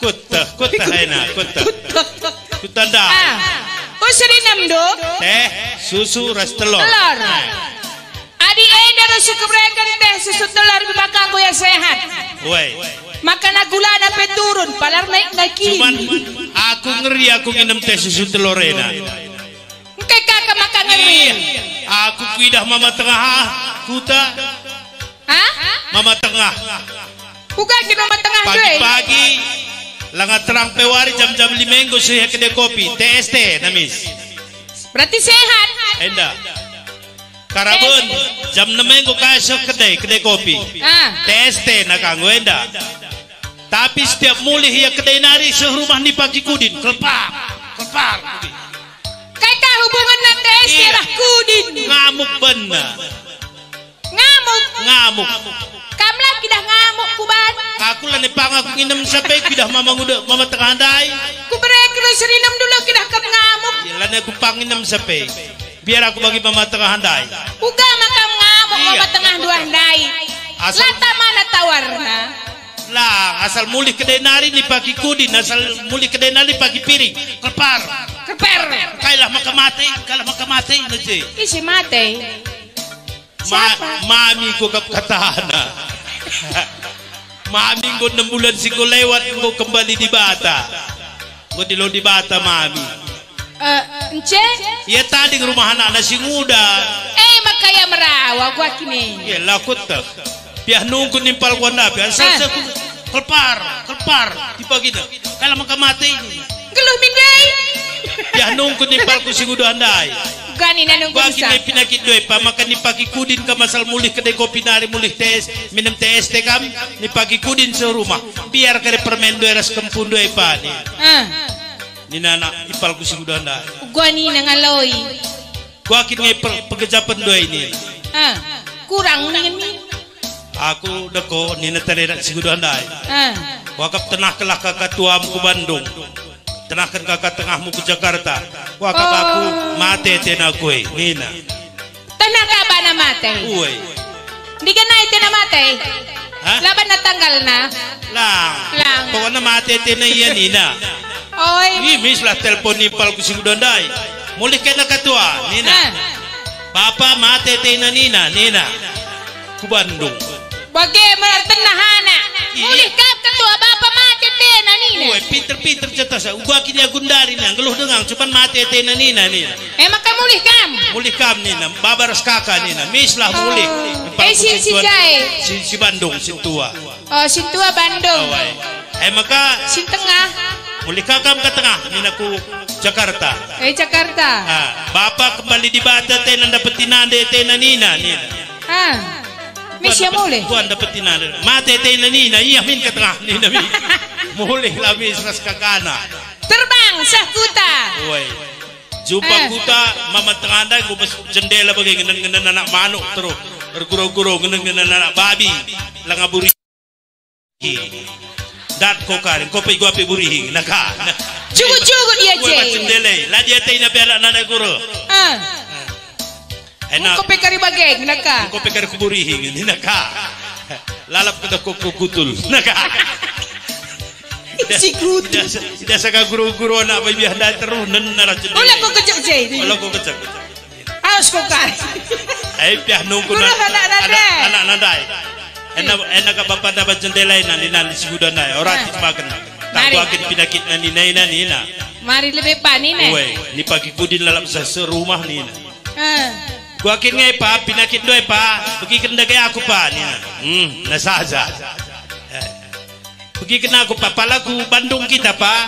Kutta enak, kutanda. Usirinam do. Teh, susu, ras telur. Telur. Adi eda suka berikan teh susu telur maka aku yang sehat. Woi. Makan gula dapat turun, palar naik kiri. Cuman aku ngeri aku minum teh susu telur enak. Engkau kakak makan ngeri. Aku kidah mama tengah kuta. Hah? Mama tengah. Bukan di mama tengah deh. Pagi-pagi langat terang pewari jam-jam 5 minggu saya kedai kopi TST namis. Berarti sehat. Endah. Karabun jam 6 minggu kasih kedai kopi. TST nak kanggo endah. Tapi setiap mulih ya kedai nari serumah ni pagi kudin kelepar. Kakak hubungan nak TST lah kudin. Ngamuk benar. Ngamuk. Kamu lagi dah ngamuk kuban. Aku lah nepang aku nginem sampai kidah mama tengah handai. Ku berek lu serinam dulu kidah kamu ngamuk. Ya lah aku panginem sampai. Biar aku bagi mama tengah handai. Uga makam ngamuk mama tengah dua handai. Lata mana tawarna? Lah asal mulih kedai nari ni pagi kudin, asal mulih kedai nari pagi piring. Keper. Kailah maka mati nanti. Isi mati. Mami ko katahana. Mami ko 6 bulan siko lewat ko kembali di Bata. Ko di Bata mami. Ence? Ya tadi rumah anak si muda. Makanya merawa gua kini. Ya lakut tak. Biar nunggu nimpal gua nabi. Asal kelpar di pagi dah. Kalau maka mati. Geluh mindai. Biar nunggu nimpal ku si muda andai. Gani nanung gua kini pinakit doy pa makan ni pagi kudin ka masal mulih kedai kopi nari mulih tes minum tes te kam ni pagi kudin serumah biar kare permen doy ras kempun doy pa ni ni nana ipal ku sudah nda gua ni nangaloi gua kini pegejapan doy ni kurang ni aku deko ni natare sudah nda wakap tenah kelah kakak tuam ku Bandung tenahkan kakak tengahmu ke Jakarta. Wakap aku mate tena kue nina. Tenang ka na mate? Uy. Di ka na tena mate? Laban na tanggal na? Lang. Pokoknya mate tena iya nina. Oy. Imis lah telepon nipal ku sing dondai. Mulih kena katua nina. Papa mate tena nina. Ku Bandung. Bagaimana tenahana? Mulih kap ketua bapak mate tena nina. Uy, pinter cetas. Gua kini agundari nang geluh dengang cuman mate tena nina. Maka mulih kam? Mulih kam nina, babaras kakak nina. Mis lah mulih. Si Bandung, si tua. Oh, si tua Bandung. Maka si tengah. Mulih kakam ke tengah nina ku Jakarta. Jakarta. Bapak kembali di Bata tena dapetin ande tena nina. Misya mulih. Tuan dapetin ande. Mate tena nina, iya min ke tengah nina min. Mulih lah mis ras kakana. Terbang sah kuta. Woi. Jumpa kuta mama tengah anda gua jendela bagi ngenen anak manuk terus berguro-guro ngenen anak babi langaburi. Dat kokarin kopi gua api burihi naka. Cugu dia je. Gua jendela lah dia teh na bela nana guru. Enak. Kopi kari bageng naka. Kopi kari kuburihi naka. Lalap kita koko kutul naka. Si kutul. Tidak saka guru-guru anak bayi anda terus nenara jendela. Olah kau kecek je. Olah kau kecek. Harus kau kari. Piah nunggu anak nadai. Enak ka bapak dapat jendela nani si budak nai. Orang makan. Tak kuakin pinakit nani na. Mari lebih panin ni pagi kudin lalap serumah nina. Kuakin ngai pa pinakit doy pa. Pergi kena gaya aku pa nina. Nasaja. Pergi kena aku pa palaku Bandung kita pa.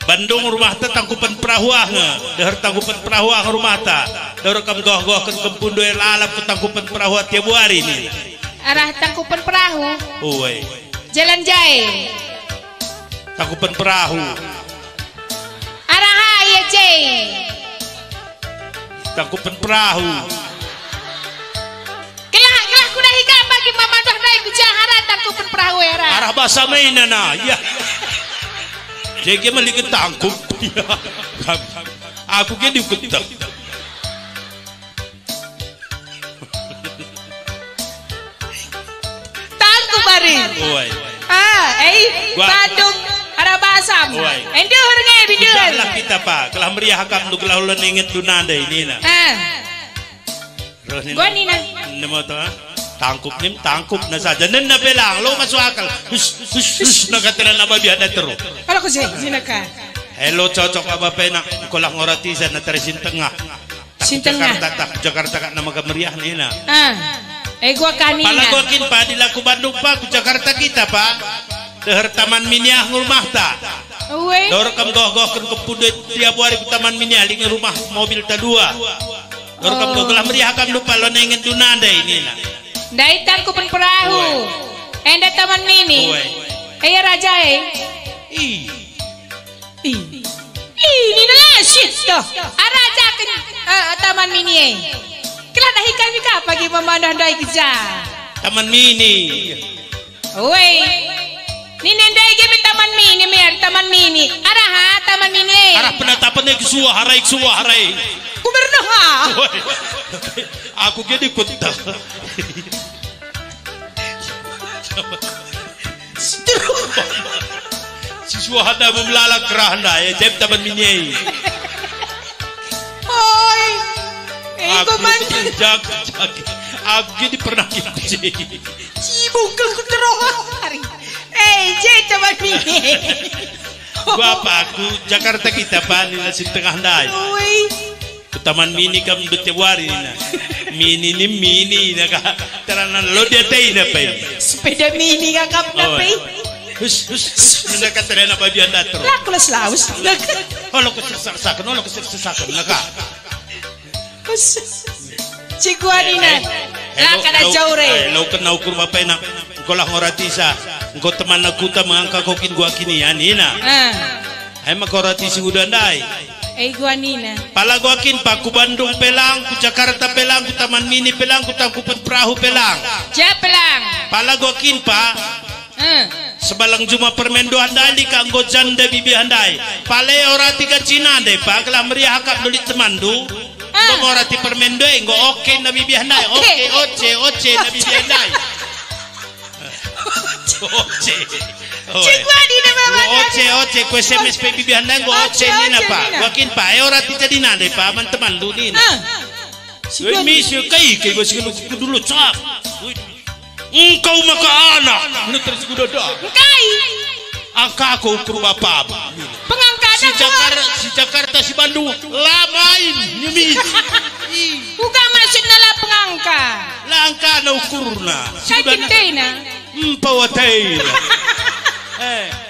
Bandung rumah ta tangkupan perahuah dahar tangkupan perahuah rumah ta dahar kam goh-goh kan kempun doy lalap ke tangkupan perahuah tiap hari ni arah tangkupan perahu jalan jai tangkupan perahu arah ya jai tangkupan perahu kelah kuda higa bagi mama dah dai kucahara tangkupan perahu arah bahasa mainana ya. Jadi mali ketangkup. Aku ke diketak. Tangkup bari. Bandung Arabasam. Endur nge bidur. Lah kita pak, kelah meriah hakam lu kelah ulan inget lu nanda ini na. Gua nina. Nemo to tangkup na saja. Nena belang lo masuk akal. Hus nakatira na babi ada terus. Kalau ko sina ka. Hello cocok apa penak kolah ngoratisan na teresin tengah. Jakarta kak nama kemeriah nih na. Gua kanina. Pala gua kin pa di laku Bandung pa ku Jakarta kita pa. Deher taman miniah ngurmah ta. Dor kam goh kan kepudet tiap hari ku taman miniah ling rumah mobil ta dua. Dor kam goh kelah meriah kam lupa lo nengen dunanda ini na. Daitan ku pen perahu. Enda taman mini. Raja ini lah shit toh. Raja kan taman mini. Kela dah ikan juga pagi memandang dai kerja. Taman mini. Ni nendai game taman mini mer taman mini. Arah taman mini. Arah penetapan ke suah harai. Gubernur ha. Aku jadi kota. Si suah ada memelalak kerahanda ya jeb taman mini. Aku jag. Aku jadi pernah gitu. Sibuk ke hari. Taman mini. Bapak aku Jakarta kita pani nasi tengah dai. Taman mini kam betewari na. Mini na ka. Taranan lo dia tei na pe. Sepeda mini ka kap na pe. Hus. Nila ka terena babian datro. Lakulas laus. Lo ko saksakan naka. Ciguanina. Lah kana jaure. Lo kenau kurma pena. Kolah ngoratisa. Engkau teman aku tak mengangkat kokin gua kini ya Nina. Hai makoratisi udah ndai. Gua Nina. Pala gua kin pak ku Bandung pelang, ku Jakarta pelang, ku Taman Mini pelang, ku Tangkupan Perahu pelang. Ja pelang. Pala gua kin pak. Sebalang cuma permendo handai di kanggo janda bibi handai. Pale ora tiga Cina deh pak. Kelah meriah hakap dulit temandu. Ngomong ora ti permendo enggo oke na bibi handai. Oce na bibi handai. Oce. Oce ku SMS pe bibi handai nggo oce ni na pak. Gua kin pak ora ti jadi nade pak man temandu ni na. Misyo kai gua sing dulu cap. Engkau maka anak terus kuda dah. Kai. Angka aku ukur bapak. Pengangkatan si Jakarta si Bandung lamain nyemi. Bukan maksudnya lah pengangka. Langka na ukurna. Sakitena. Pawatain.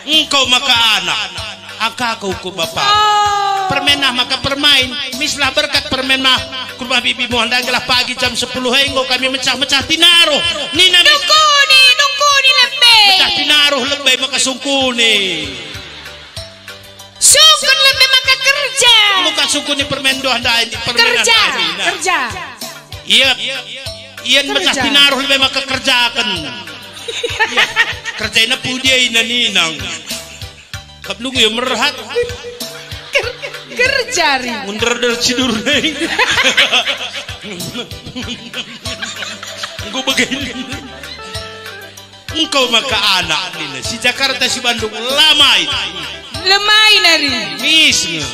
Engkau maka anak. Angka aku ukur bapak. Permenah maka permain. Mislah berkat permenah. Kurma bibi mohon adalah pagi jam 10 engkau kami mecah-mecah tinaruh. Nina nungkuni lebih. Mecah tinaruh lebih maka sungkuni. Sungkun lebih maka kerja. Muka sungkuni permendo handai kerja. Iya mecah tinaruh lebih maka kerjakan. Kerjain apa dia ina ninang. Kablung ya merhat. Kerja ri. Mundur dari tidur nih. Engkau begini. Engkau maka anak ini. Si Jakarta si Bandung lamai nari. Misnya.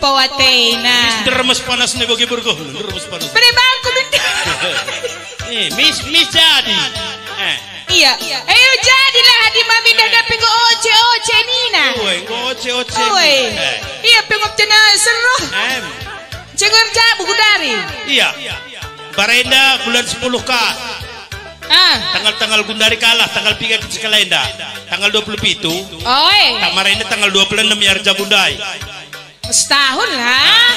Pawatena. Dermes panas nih bagi bergoh. Dermes panas. Beri bangku binti. Mis jadi. Iya. Ayo jadilah hadi mami dah pengo oce Nina. Oce. Iya pengo cina seru. Cengar jabu gudari. Iya. Barenda bulan 10K. Tanggal gundari kalah, tanggal 3 ke Cikalenda. Tanggal 27. Tamarenda tanggal 26 ya Jabundai. Setahun lah.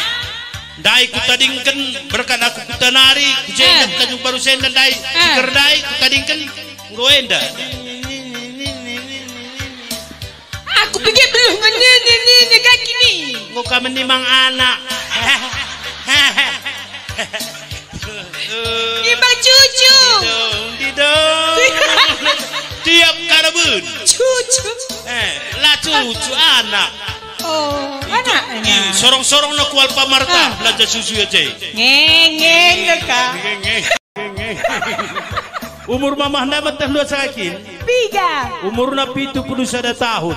Dai ku tadingkan berkat aku kutanari, kujengat tanjung baru senda dai. Cikar dai ku tadingkan goenda. Aku pikir belum nyanyi kaki ni. Muka menimang anak. Nimang cucu. Didong. Tiap karabun. Cucu. Lah cucu anak. Anaknya. Sorong-sorong na kual pamarta. Belajar susu aja. Ngeng ka. Umur mamah na matah lu sakin. Piga. Umur na 71 tahun.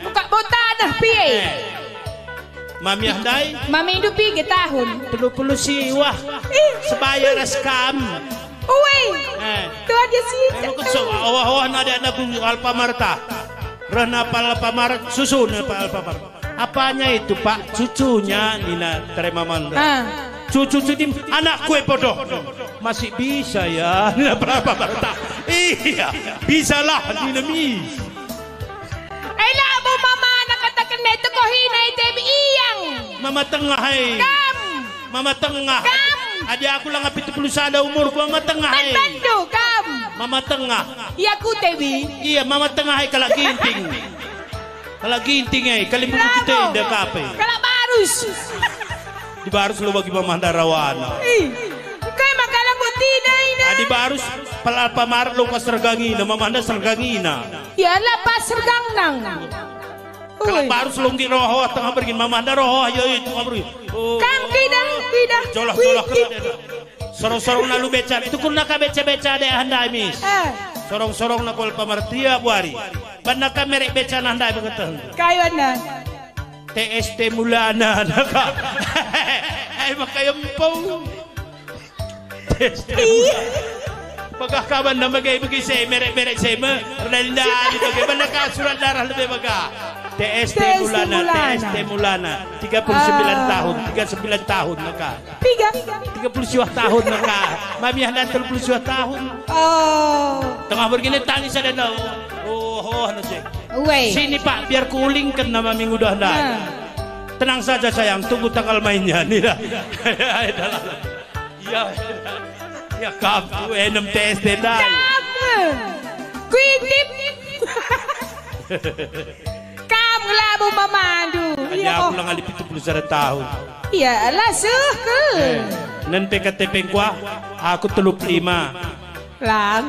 Buka bota dah piye? Mami Handay? Mami hidup 3 tahun. 30 siwah. Sebaya raskam. Uwe. Tu aja sih. Awah-awah na ada anak Alfamarta. Rana Alfamart susun Alfamart. Apanya itu Pak? Cucunya Nina terima Mandra. Cucu anak kue bodoh. Masih bisa ya Nina Alfamart. Iya, bisalah Nina mis. Ayolah mo mama nakatakan na ito ko hinay tebi iyang. Mama tengah Kam. Mama tengah. Kam. Adi aku lang 71 umur ko mama tengah Bandu kam. Mama tengah. Iya ku tebi. Iya mama tengah kala ginting. Kala ginting kalimutan kita indah kape. Kala barus. Di barus lo bagi mama Darawana. Kay makalang butina ina. Adi barus Alfamart lo ka sergangina mama anda sergangina. Ya lapas sergang nang. Kala barus lo ngi roho tengah bergin mama anda roho ayo itu ngabri. Kam kita. Jolah-jolah sorong-sorong na lu beca itu kun naka beca-beca de handai mis. Sorong-sorong na kol pamartia buari. Ban naka merek beca na handai begitu. Kayo na. TST mulana naka. Ay makayam po. Pagkakaban na magay-magay sa merek-merek sa ima. Renaldaan ito. Kaya ba nakasurat darah lebih baga. TST Mulana 39 tahun 39 tahun naka 30 tahun naka Mami Handan 30 tahun tengah begini tangis ada daw ano sih sini Pak biar kuling kan nama minggu dah Handan tenang saja sayang tunggu tanggal mainnya nih dah ya kamu enam TST dah kuitip Labo mamandu. Iya aku lang alip 71 tahun. Iya lah ke. Nan PKTP ko ako 35. Lang.